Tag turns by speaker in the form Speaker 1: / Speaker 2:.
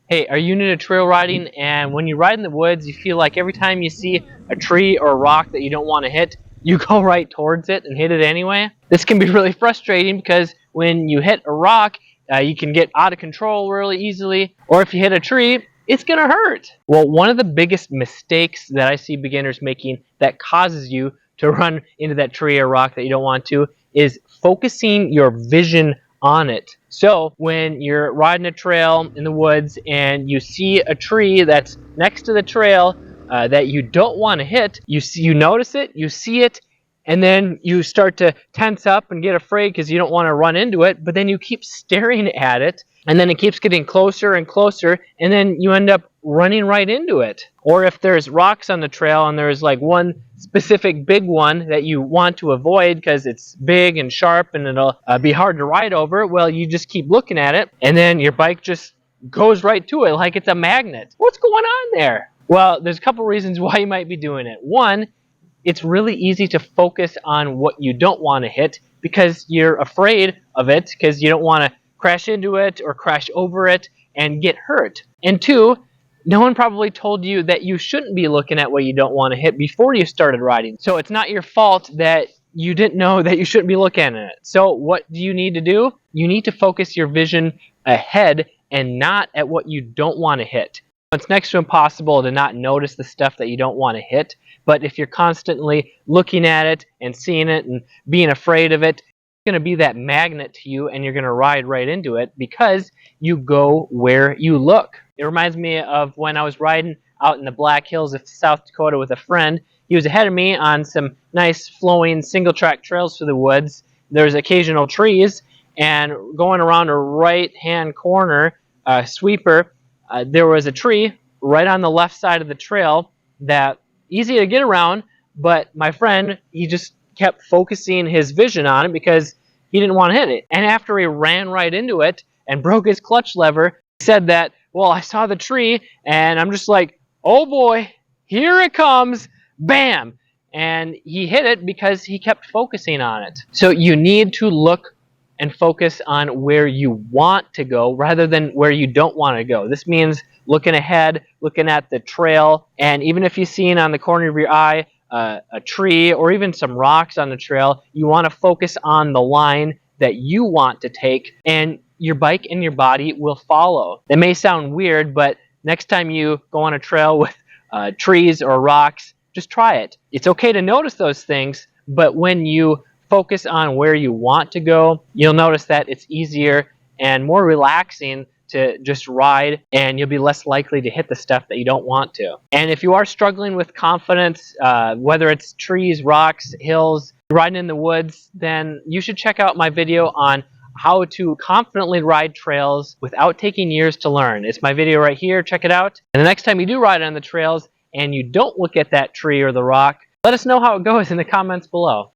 Speaker 1: Hey, are you new to trail riding, and when you ride in the woods, you feel like every time you see a tree or a rock that you don't want to hit, you go right towards it and hit it anyway? This can be really frustrating because when you hit a rock, you can get out of control really easily, or if you hit a tree, it's going to hurt. Well, one of the biggest mistakes that I see beginners making that causes you to run into that tree or rock that you don't want to is focusing your vision on it. So when you're riding a trail in the woods and you see a tree that's next to the trail that you don't want to hit, you notice it, you see it, and then you start to tense up and get afraid because you don't want to run into it, but then you keep staring at it, and then it keeps getting closer and closer, and then you end up running right into it. Or if there's rocks on the trail and there's like one specific big one that you want to avoid because it's big and sharp and it'll be hard to ride over, well, you just keep looking at it, and then your bike just goes right to it like it's a magnet. What's going on there? Well, there's a couple reasons why you might be doing it. One, it's really easy to focus on what you don't want to hit because you're afraid of it because you don't want to crash into it or crash over it and get hurt. And two, no one probably told you that you shouldn't be looking at what you don't want to hit before you started riding. So it's not your fault that you didn't know that you shouldn't be looking at it. So what do you need to do? You need to focus your vision ahead and not at what you don't want to hit. It's next to impossible to not notice the stuff that you don't want to hit, but if you're constantly looking at it and seeing it and being afraid of it, it's going to be that magnet to you and you're going to ride right into it because you go where you look. It reminds me of when I was riding out in the Black Hills of South Dakota with a friend. He was ahead of me on some nice flowing single track trails through the woods. There's occasional trees, and going around a right hand corner sweeper, there was a tree right on the left side of the trail that easy to get around, but my friend, he just kept focusing his vision on it because he didn't want to hit it. And after he ran right into it and broke his clutch lever, he said that, well, I saw the tree and I'm just like, oh boy, here it comes, bam. And he hit it because he kept focusing on it. So you need to look and focus on where you want to go rather than where you don't want to go. This means looking ahead, looking at the trail, and even if you've seen on the corner of your eye a tree or even some rocks on the trail, you want to focus on the line that you want to take, and your bike and your body will follow. It may sound weird, but next time you go on a trail with trees or rocks, just try it. It's okay to notice those things, but when you focus on where you want to go, you'll notice that it's easier and more relaxing to just ride, and you'll be less likely to hit the stuff that you don't want to. And if you are struggling with confidence, whether it's trees, rocks, hills, riding in the woods, then you should check out my video on how to confidently ride trails without taking years to learn. It's my video right here. Check it out. And the next time you do ride on the trails and you don't look at that tree or the rock, let us know how it goes in the comments below.